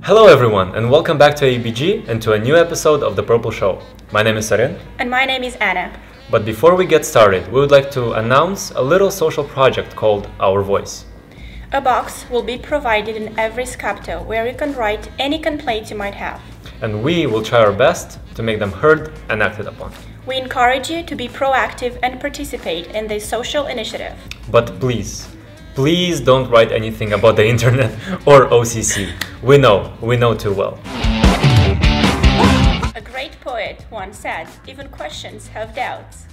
Hello everyone, and welcome back to ABG and to a new episode of The Purple Show. My name is Saren. And my name is Anna. But before we get started, we would like to announce a little social project called Our Voice. A box will be provided in every Scapto where you can write any complaints you might have. And we will try our best to make them heard and acted upon. We encourage you to be proactive and participate in this social initiative. But please don't write anything about the internet or OCC. We know too well. A great poet once said, even questions have doubts.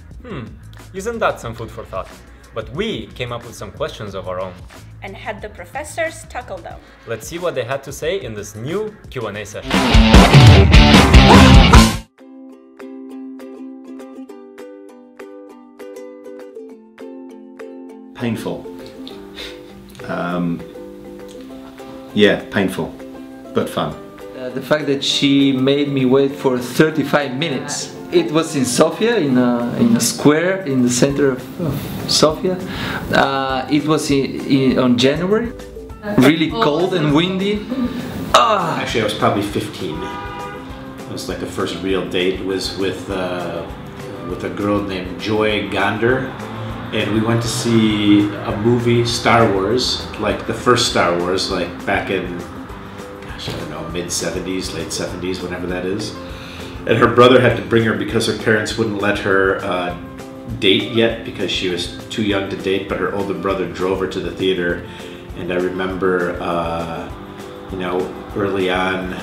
Isn't that some food for thought? But we came up with some questions of our own. And had the professors tackle them. Let's see what they had to say in this new Q&A session. Painful. Yeah, painful, but fun. The fact that she made me wait for 35 minutes. It was in Sofia, in a square in the center of Sofia. It was on January, really cold and windy. Actually, I was probably 15. It was like the first real date. It was with a girl named Joy Gander. And we went to see a movie, Star Wars, like the first Star Wars, like back in, gosh, I don't know, mid-70s, late 70s, whenever that is. And her brother had to bring her because her parents wouldn't let her date yet because she was too young to date, but her older brother drove her to the theater. And I remember, early on,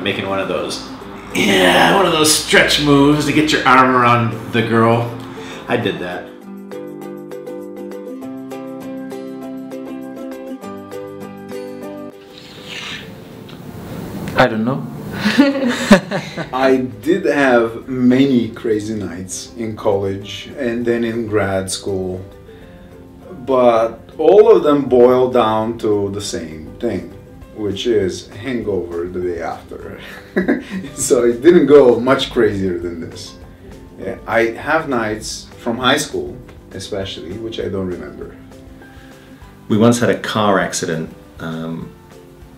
making one of those stretch moves to get your arm around the girl. I did that. I don't know. I did have many crazy nights in college and then in grad school, but all of them boil down to the same thing, which is hangover the day after. So it didn't go much crazier than this. Yeah, I have nights from high school, especially, which I don't remember. We once had a car accident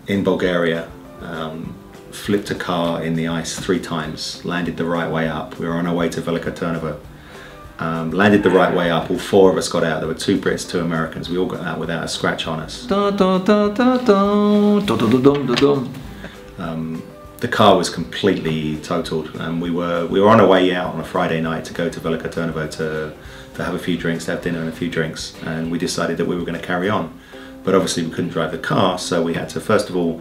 in Bulgaria. Flipped a car in the ice 3 times, landed the right way up. We were on our way to Velika Trnava. Landed the right way up, all 4 of us got out. There were 2 Brits, 2 Americans. We all got out without a scratch on us. The car was completely totaled, and we were on our way out on a Friday night to go to Velika Trnava to have a few drinks, to have dinner and a few drinks, and we decided that we were going to carry on. But obviously we couldn't drive the car, so we had to first of all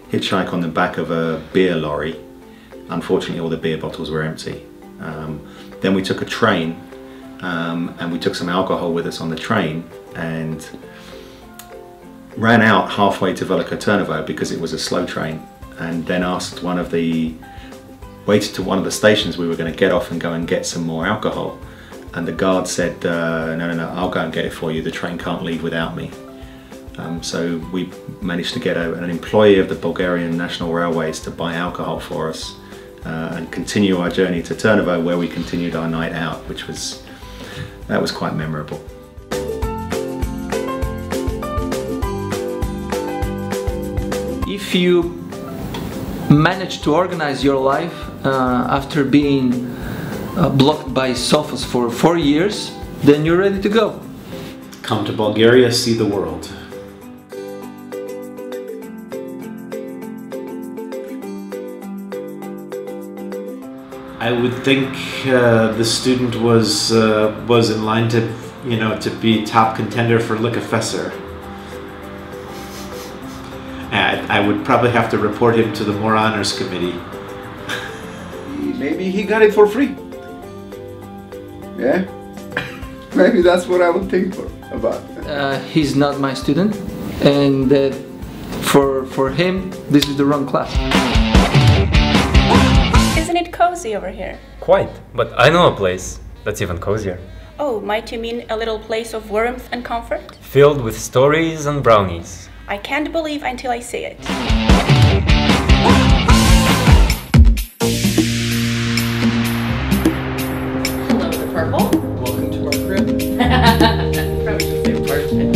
hitchhike on the back of a beer lorry. Unfortunately all the beer bottles were empty. Then we took a train, and we took some alcohol with us on the train, and ran out halfway to Velika Trnava because it was a slow train. And then waited to one of the stations we were going to get off and go and get some more alcohol. And the guard said, no, I'll go and get it for you, the train can't leave without me. So we managed to get an employee of the Bulgarian National Railways to buy alcohol for us and continue our journey to Trnava, where we continued our night out, that was quite memorable. If you manage to organize your life after being blocked by sofas for 4 years, then you're ready to go. Come to Bulgaria, see the world. I would think the student was in line to be top contender for Lickefesser. I would probably have to report him to the More Honors Committee. Maybe he got it for free. Yeah? Maybe that's what I would think about. He's not my student, and for him, this is the wrong class. Isn't it cozy over here? Quite, but I know a place that's even cozier. Oh, might you mean a little place of warmth and comfort? Filled with stories and brownies. I can't believe until I see it. Hello, the Purple. Welcome to our crib. Probably the same person.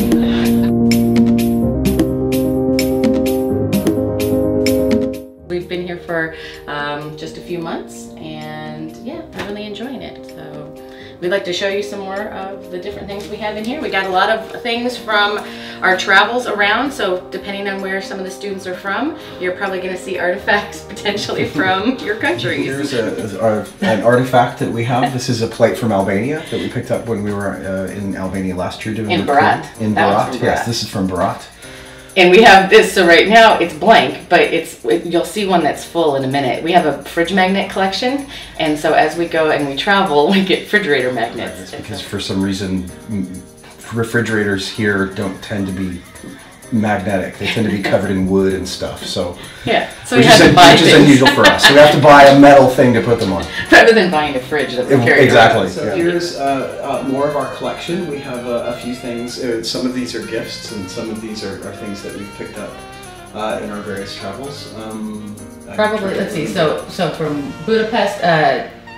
few months, and yeah, I'm really enjoying it. So we'd like to show you some more of the different things we have in here. We got a lot of things from our travels around, so depending on where some of the students are from, you're probably going to see artifacts potentially from your countries. Here's an artifact that we have. This is a plate from Albania that we picked up when we were in Albania last year. In Berat. In Berat, yes, this is from Berat. And we have this, so right now it's blank, but you'll see one that's full in a minute. We have a fridge magnet collection, and so as we go and we travel, we get refrigerator magnets. That's because for some reason, refrigerators here don't tend to be magnetic. They tend to be covered in wood and stuff. So yeah, so we have to buy things. Which is unusual for us. So we have to buy a metal thing to put them on. Rather than buying a fridge that we carry exactly. around. So here's more of our collection. We have a few things. Some of these are gifts, and some of these are things that we've picked up in our various travels. Probably, let's see. So from Budapest,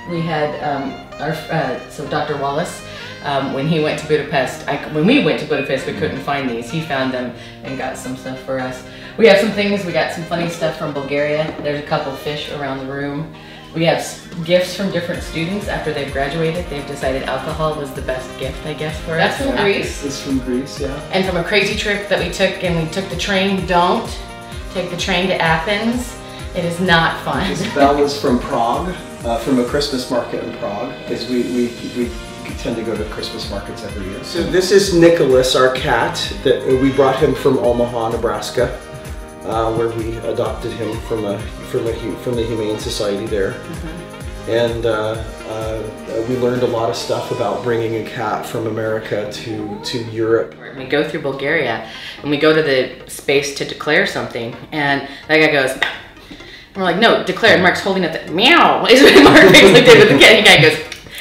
we had so Dr. Wallace. When he went to Budapest, when we went to Budapest, we couldn't find these. He found them and got some stuff for us. We have some things, we got some funny stuff from Bulgaria. There's a couple of fish around the room. We have gifts from different students after they've graduated. They've decided alcohol was the best gift, I guess, for us. That's from Greece. It's from Greece, yeah. And from a crazy trip that we took, and we took the train. Don't take the train to Athens. It is not fun. That was from Prague, from a Christmas market in Prague, because we tend to go to Christmas markets every year. So this is Nicholas, our cat. That we brought him from Omaha, Nebraska, where we adopted him from the Humane Society there. And we learned a lot of stuff about bringing a cat from America to Europe. We go through Bulgaria, and we go to the space to declare something, and that guy goes, we're like, no, declare. And Mark's holding up the meow. Is what Mark basically did with the cat. And the guy goes,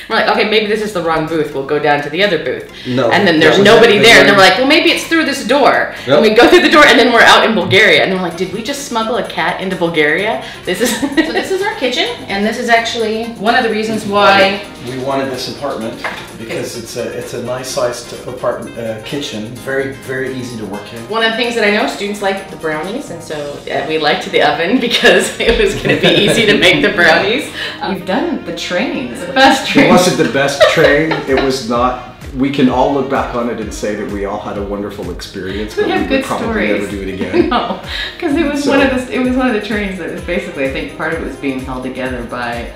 we're like, okay, maybe this is the wrong booth. We'll go down to the other booth. No, and then there's nobody there. And then we're like, well, maybe it's through this door. Yep. And we go through the door, and then we're out in Bulgaria. And then we're like, did we just smuggle a cat into Bulgaria? This is so this is our kitchen, and this is actually one of the reasons why we wanted this apartment, because it's a nice sized apartment kitchen, very easy to work in. One of the things that I know students like the brownies, and so we liked the oven because it was going to be easy to make the brownies. You've done the train. It's the best train. It wasn't the best train. It was not. We can all look back on it and say that we all had a wonderful experience, but we would probably never do it again. No, because it was one of the trains that was basically, I think part of it was being held together by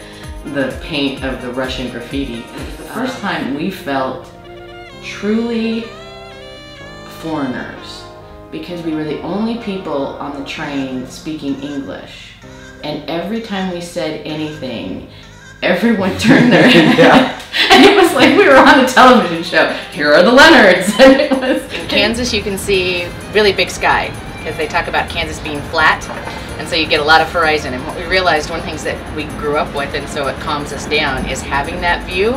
the paint of the Russian graffiti. It was the first time we felt truly foreigners, because we were the only people on the train speaking English, and every time we said anything, everyone turned their head. Yeah. And it was like we were on a television show. Here are the Leonards. And it was in Kansas, you can see really big sky, because they talk about Kansas being flat, and so you get a lot of horizon. And what we realized, one of the things that we grew up with, and so it calms us down, is having that view.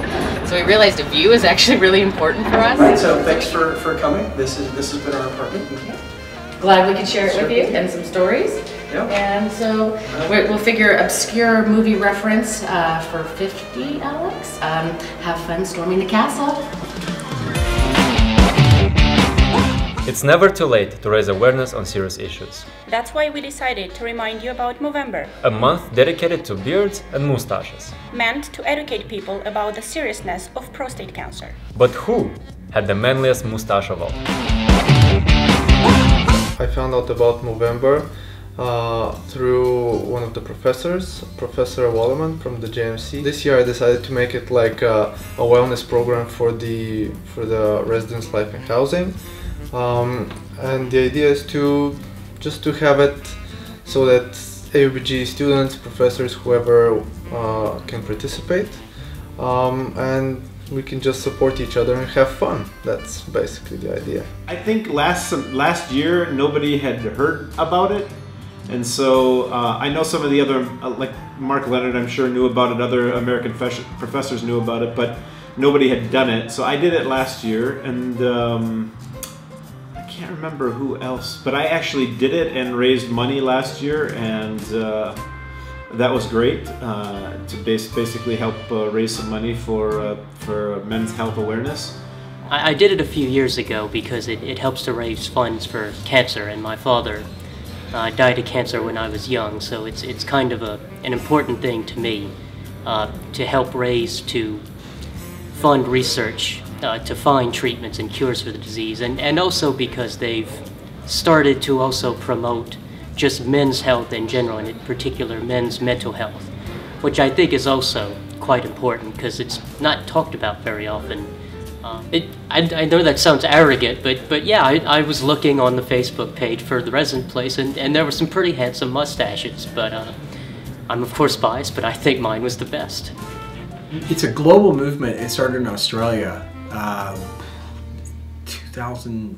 So we realized a view is actually really important for us. Right, so thanks for coming. This has been our apartment. Glad we could share it with you and some stories. Yep. And so we'll figure obscure movie reference for $50, Alex. Have fun storming the castle. It's never too late to raise awareness on serious issues. That's why we decided to remind you about Movember, A month dedicated to beards and mustaches. meant to educate people about the seriousness of prostate cancer. But who had the manliest mustache of all? I found out about Movember through one of the professors, Professor Wallerman from the JMC. This year I decided to make it like a wellness program for the residents' life and housing, and the idea is to have it so that AUBG students, professors, whoever can participate, and we can just support each other and have fun. That's basically the idea. I think last year nobody had heard about it, and so I know some of the other, like Mark Leonard, I'm sure knew about it, other American professors knew about it, but nobody had done it. So I did it last year, and I can't remember who else, but I actually did it and raised money last year, and that was great to basically help raise some money for men's health awareness. I did it a few years ago because it helps to raise funds for cancer, and my father died of cancer when I was young, so it's kind of an important thing to me to help raise, to fund research, to find treatments and cures for the disease, and also because they've started to also promote just men's health in general, and in particular men's mental health, which I think is also quite important because it's not talked about very often. I know that sounds arrogant, but yeah, I was looking on the Facebook page for the resident place, and there were some pretty handsome mustaches, but I'm of course biased, but I think mine was the best. It's a global movement. It started in Australia,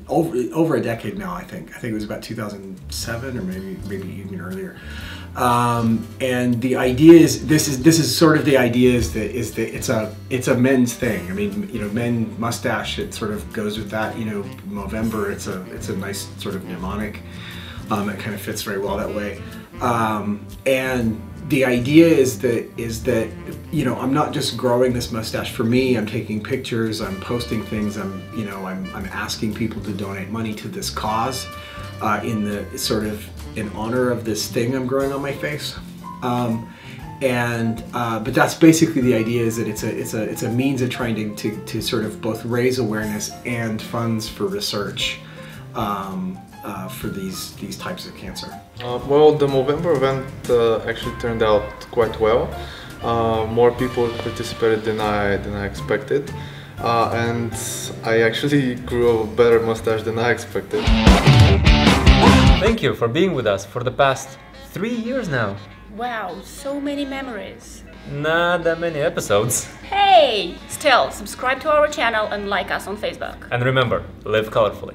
over a decade now. I think it was about 2007 or maybe even earlier. And the idea is this is sort of the idea is that it's a men's thing. I mean, you know, men mustache, it sort of goes with that. You know, Movember, it's a nice sort of mnemonic. It kind of fits very well that way. And the idea is that you know, I'm not just growing this mustache for me. I'm taking pictures, I'm posting things, I'm asking people to donate money to this cause in the sort of in honor of this thing I'm growing on my face. But that's basically the idea, is that it's a means of trying to sort of both raise awareness and funds for research for these types of cancer. Well, the Movember event actually turned out quite well. More people participated than I expected, and I actually grew a better mustache than I expected. Thank you for being with us for the past 3 years now. Wow, so many memories. Not that many episodes. Hey! Still, subscribe to our channel and like us on Facebook. And remember, live colorfully.